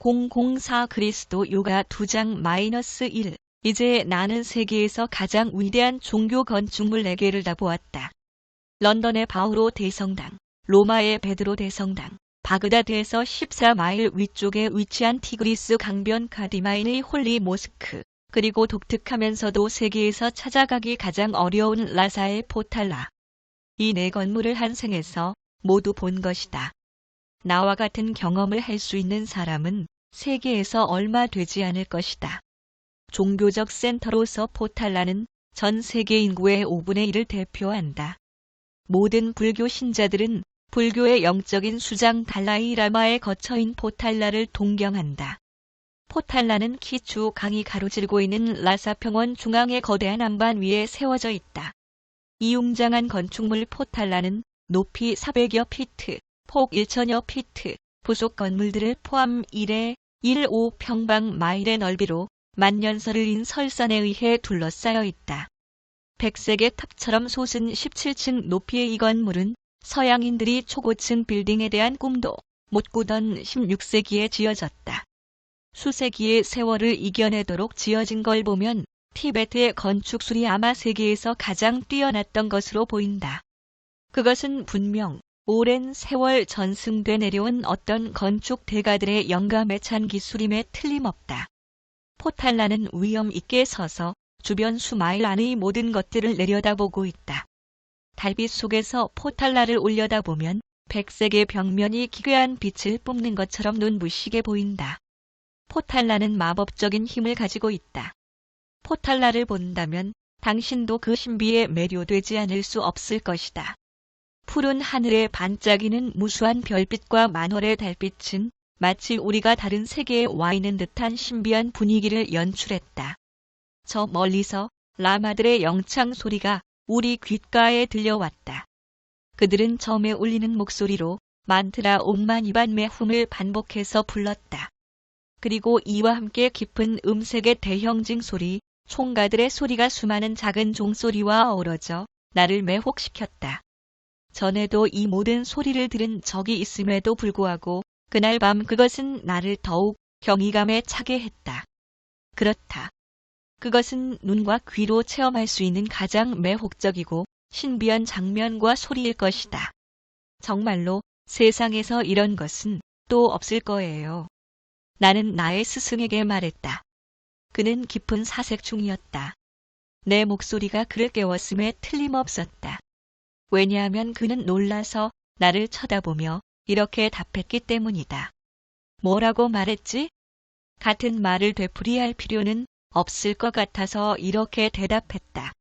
004 그리스도 요가 2장-1 이제 나는 세계에서 가장 위대한 종교 건축물 4개를 다 보았다. 런던의 바오로 대성당, 로마의 베드로 대성당, 바그다드에서 14마일 위쪽에 위치한 티그리스 강변 카디마인의 홀리 모스크, 그리고 독특하면서도 세계에서 찾아가기 가장 어려운 라사의 포탈라. 이 4건물을 한 생에서 모두 본 것이다. 나와 같은 경험을 할 수 있는 사람은 세계에서 얼마 되지 않을 것이다. 종교적 센터로서 포탈라는 전 세계 인구의 5분의 1을 대표한다. 모든 불교 신자들은 불교의 영적인 수장 달라이 라마의 거처인 포탈라를 동경한다. 포탈라는 키추 강이 가로질고 있는 라사 평원 중앙의 거대한 안반 위에 세워져 있다. 이 웅장한 건축물 포탈라는 높이 400여 피트, 폭 1000여 피트, 부속 건물들을 포함 1.15평방마일의 넓이로 만년설을 인 설산에 의해 둘러싸여 있다. 백색의 탑처럼 솟은 17층 높이의 이 건물은 서양인들이 초고층 빌딩에 대한 꿈도 못 꾸던 16세기에 지어졌다. 수세기의 세월을 이겨내도록 지어진 걸 보면 티베트의 건축술이 아마 세계에서 가장 뛰어났던 것으로 보인다. 그것은 분명 오랜 세월 전승돼 내려온 어떤 건축 대가들의 영감에 찬 기술임에 틀림없다. 포탈라는 위험 있게 서서 주변 수마일 안의 모든 것들을 내려다보고 있다. 달빛 속에서 포탈라를 올려다보면 백색의 벽면이 기괴한 빛을 뿜는 것처럼 눈부시게 보인다. 포탈라는 마법적인 힘을 가지고 있다. 포탈라를 본다면 당신도 그 신비에 매료되지 않을 수 없을 것이다. 푸른 하늘에 반짝이는 무수한 별빛과 만월의 달빛은 마치 우리가 다른 세계에 와 있는 듯한 신비한 분위기를 연출했다. 저 멀리서 라마들의 영창 소리가 우리 귓가에 들려왔다. 그들은 점에 울리는 목소리로 만트라 옴마니반메 훔을 반복해서 불렀다. 그리고 이와 함께 깊은 음색의 대형징 소리, 총가들의 소리가 수많은 작은 종소리와 어우러져 나를 매혹시켰다. 전에도 이 모든 소리를 들은 적이 있음에도 불구하고 그날 밤 그것은 나를 더욱 경이감에 차게 했다. 그렇다. 그것은 눈과 귀로 체험할 수 있는 가장 매혹적이고 신비한 장면과 소리일 것이다. 정말로 세상에서 이런 것은 또 없을 거예요. 나는 나의 스승에게 말했다. 그는 깊은 사색 중이었다. 내 목소리가 그를 깨웠음에 틀림없었다. 왜냐하면 그는 놀라서 나를 쳐다보며 이렇게 답했기 때문이다. 뭐라고 말했지? 같은 말을 되풀이할 필요는 없을 것 같아서 이렇게 대답했다.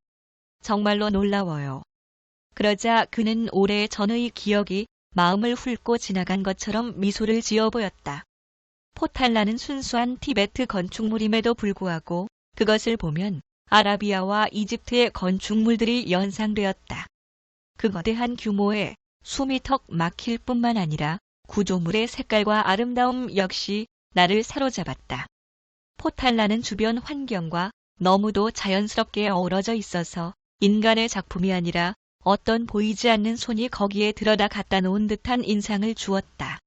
정말로 놀라워요. 그러자 그는 오래 전의 기억이 마음을 훑고 지나간 것처럼 미소를 지어 보였다. 포탈라는 순수한 티베트 건축물임에도 불구하고 그것을 보면 아라비아와 이집트의 건축물들이 연상되었다. 그 거대한 규모에 숨이 턱 막힐 뿐만 아니라 구조물의 색깔과 아름다움 역시 나를 사로잡았다. 포탈라는 주변 환경과 너무도 자연스럽게 어우러져 있어서 인간의 작품이 아니라 어떤 보이지 않는 손이 거기에 들여다 갖다 놓은 듯한 인상을 주었다.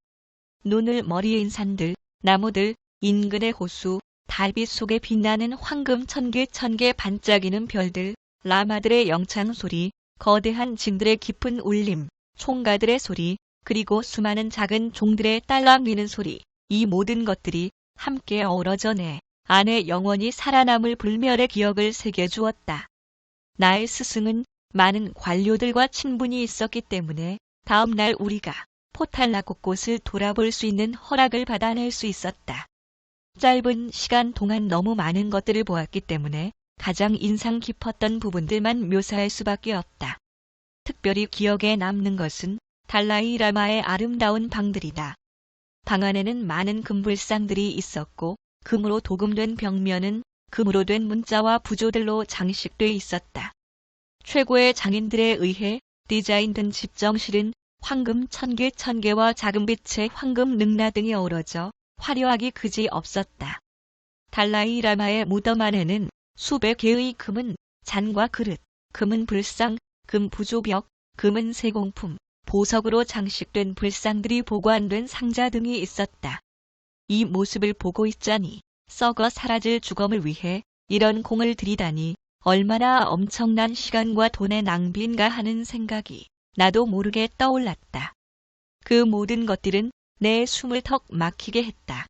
눈을 머리인 산들, 나무들, 인근의 호수, 달빛 속에 빛나는 황금 천개 반짝이는 별들, 라마들의 영창 소리, 거대한 징들의 깊은 울림, 총가들의 소리, 그리고 수많은 작은 종들의 딸랑이는 소리, 이 모든 것들이 함께 어우러져 내 안에 영원히 살아남을 불멸의 기억을 새겨주었다. 나의 스승은 많은 관료들과 친분이 있었기 때문에 다음 날 우리가 포탈라 곳곳을 돌아볼 수 있는 허락을 받아낼 수 있었다. 짧은 시간 동안 너무 많은 것들을 보았기 때문에 가장 인상 깊었던 부분들만 묘사할 수밖에 없다. 특별히 기억에 남는 것은 달라이 라마의 아름다운 방들이다. 방 안에는 많은 금불상들이 있었고 금으로 도금된 벽면은 금으로 된 문자와 부조들로 장식돼 있었다. 최고의 장인들에 의해 디자인된 집정실은 황금 천개와 작은 빛의 황금 능라 등이 어우러져 화려하기 그지 없었다. 달라이 라마의 무덤 안에는 수백 개의 금은 잔과 그릇, 금은 불상, 금 부조벽, 금은 세공품, 보석으로 장식된 불상들이 보관된 상자 등이 있었다. 이 모습을 보고 있자니 썩어 사라질 주검을 위해 이런 공을 들이다니 얼마나 엄청난 시간과 돈의 낭비인가 하는 생각이 나도 모르게 떠올랐다. 그 모든 것들은 내 숨을 턱 막히게 했다.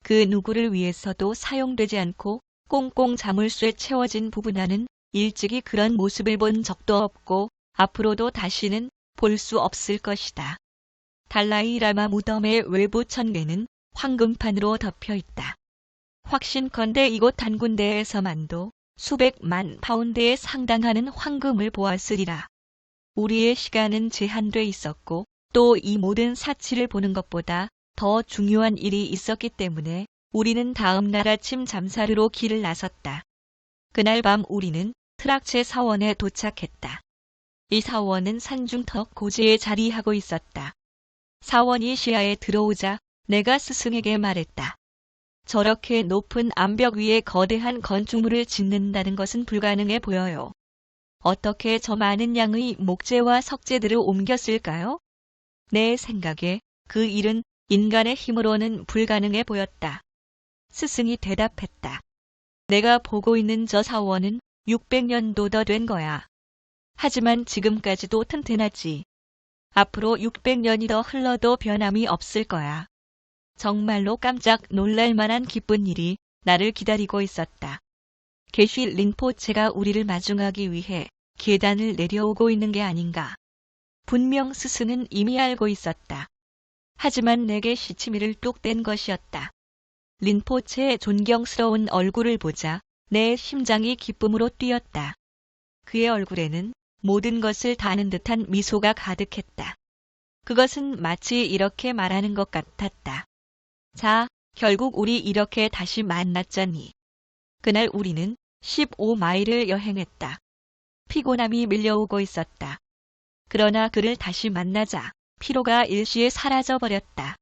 그 누구를 위해서도 사용되지 않고 꽁꽁 자물쇠 채워진 부부나는 일찍이 그런 모습을 본 적도 없고 앞으로도 다시는 볼 수 없을 것이다. 달라이 라마 무덤의 외부 천개는 황금판으로 덮여 있다. 확신컨대 이곳 한 군데에서만도 수백만 파운드에 상당하는 황금을 보았으리라. 우리의 시간은 제한돼 있었고 또 이 모든 사치를 보는 것보다 더 중요한 일이 있었기 때문에 우리는 다음 날 아침 잠사르로 길을 나섰다. 그날 밤 우리는 트락체 사원에 도착했다. 이 사원은 산중턱 고지에 자리하고 있었다. 사원이 시야에 들어오자 내가 스승에게 말했다. 저렇게 높은 암벽 위에 거대한 건축물을 짓는다는 것은 불가능해 보여요. 어떻게 저 많은 양의 목재와 석재들을 옮겼을까요? 내 생각에 그 일은 인간의 힘으로는 불가능해 보였다. 스승이 대답했다. 내가 보고 있는 저 사원은 600년도 더 된 거야. 하지만 지금까지도 튼튼하지. 앞으로 600년이 더 흘러도 변함이 없을 거야. 정말로 깜짝 놀랄 만한 기쁜 일이 나를 기다리고 있었다. 게쉬 린포체가 우리를 마중하기 위해 계단을 내려오고 있는 게 아닌가. 분명 스승은 이미 알고 있었다. 하지만 내게 시치미를 뚝 뗀 것이었다. 린포체의 존경스러운 얼굴을 보자 내 심장이 기쁨으로 뛰었다. 그의 얼굴에는 모든 것을 다 아는 듯한 미소가 가득했다. 그것은 마치 이렇게 말하는 것 같았다. 자, 결국 우리 이렇게 다시 만났자니. 그날 우리는 15마일을 여행했다. 피곤함이 밀려오고 있었다. 그러나 그를 다시 만나자 피로가 일시에 사라져버렸다.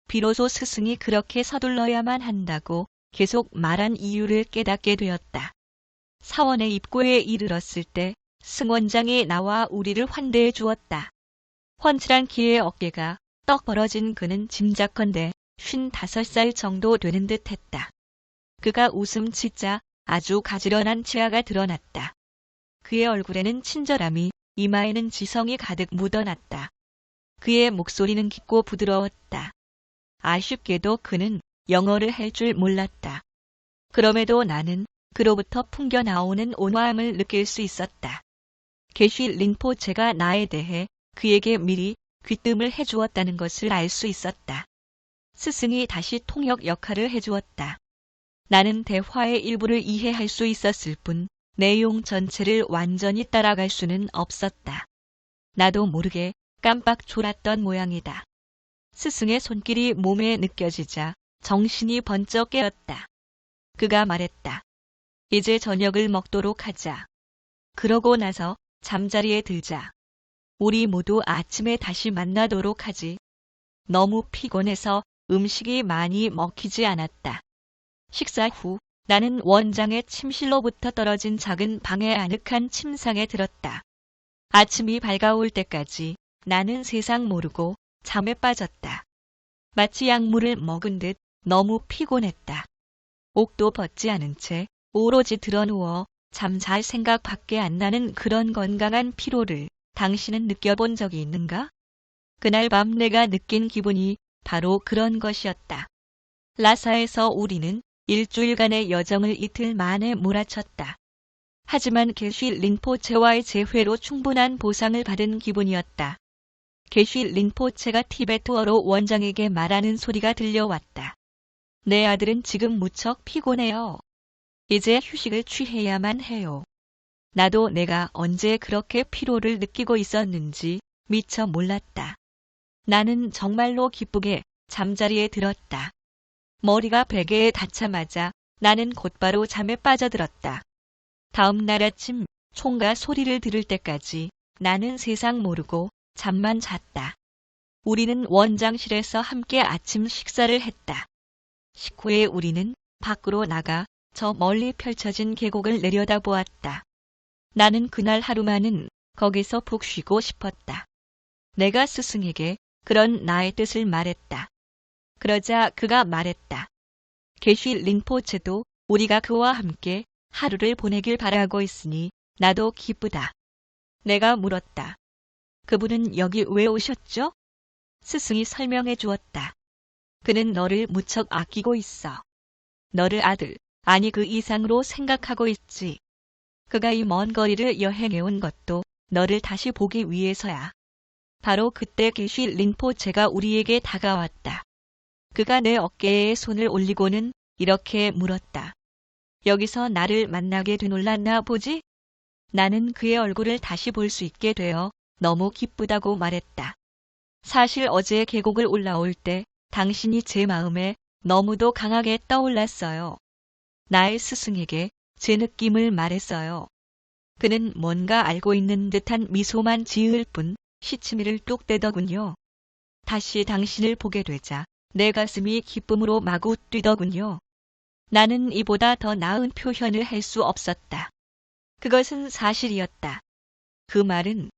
비로소 스승이 그렇게 서둘러야만 한다고 계속 말한 이유를 깨닫게 되었다. 사원의 입구에 이르렀을 때 승원장이 나와 우리를 환대해 주었다. 훤칠한 키의 어깨가 떡 벌어진 그는 짐작컨대 55살 정도 되는 듯 했다. 그가 웃음 짓자 아주 가지런한 치아가 드러났다. 그의 얼굴에는 친절함이, 이마에는 지성이 가득 묻어났다. 그의 목소리는 깊고 부드러웠다. 아쉽게도 그는 영어를 할 줄 몰랐다. 그럼에도 나는 그로부터 풍겨나오는 온화함을 느낄 수 있었다. 게쉬 린포체가 나에 대해 그에게 미리 귀뜸을 해주었다는 것을 알 수 있었다. 스승이 다시 통역 역할을 해주었다. 나는 대화의 일부를 이해할 수 있었을 뿐 내용 전체를 완전히 따라갈 수는 없었다. 나도 모르게 깜빡 졸았던 모양이다. 스승의 손길이 몸에 느껴지자 정신이 번쩍 깨었다. 그가 말했다. 이제 저녁을 먹도록 하자. 그러고 나서 잠자리에 들자. 우리 모두 아침에 다시 만나도록 하지. 너무 피곤해서 음식이 많이 먹히지 않았다. 식사 후 나는 원장의 침실로부터 떨어진 작은 방의 아늑한 침상에 들었다. 아침이 밝아올 때까지 나는 세상 모르고 잠에 빠졌다. 마치 약물을 먹은 듯 너무 피곤했다. 옷도 벗지 않은 채 오로지 드러누워 잠잘 생각밖에 안 나는 그런 건강한 피로를 당신은 느껴본 적이 있는가? 그날 밤 내가 느낀 기분이 바로 그런 것이었다. 라사에서 우리는 일주일간의 여정을 이틀 만에 몰아쳤다. 하지만 게쉬 린포체와의 재회로 충분한 보상을 받은 기분이었다. 게쉬 린포체가 티베트어로 원장에게 말하는 소리가 들려왔다. 내 아들은 지금 무척 피곤해요. 이제 휴식을 취해야만 해요. 나도 내가 언제 그렇게 피로를 느끼고 있었는지 미처 몰랐다. 나는 정말로 기쁘게 잠자리에 들었다. 머리가 베개에 닿자마자 나는 곧바로 잠에 빠져들었다. 다음 날 아침 총각 소리를 들을 때까지 나는 세상 모르고 잠만 잤다. 우리는 원장실에서 함께 아침 식사를 했다. 식후에 우리는 밖으로 나가 저 멀리 펼쳐진 계곡을 내려다보았다. 나는 그날 하루만은 거기서 푹 쉬고 싶었다. 내가 스승에게 그런 나의 뜻을 말했다. 그러자 그가 말했다. 게쉬 링포체도 우리가 그와 함께 하루를 보내길 바라고 있으니 나도 기쁘다. 내가 물었다. 그분은 여기 왜 오셨죠? 스승이 설명해 주었다. 그는 너를 무척 아끼고 있어. 너를 아들, 아니 그 이상으로 생각하고 있지. 그가 이 먼 거리를 여행해 온 것도 너를 다시 보기 위해서야. 바로 그때 게쉬 링포체가 우리에게 다가왔다. 그가 내 어깨에 손을 올리고는 이렇게 물었다. 여기서 나를 만나게 되놀랐나 보지? 나는 그의 얼굴을 다시 볼 수 있게 되어 너무 기쁘다고 말했다. 사실 어제 계곡을 올라올 때 당신이 제 마음에 너무도 강하게 떠올랐어요. 나의 스승에게 제 느낌을 말했어요. 그는 뭔가 알고 있는 듯한 미소만 지을 뿐 시치미를 뚝 떼더군요. 다시 당신을 보게 되자 내 가슴이 기쁨으로 마구 뛰더군요. 나는 이보다 더 나은 표현을 할 수 없었다. 그것은 사실이었다. 그 말은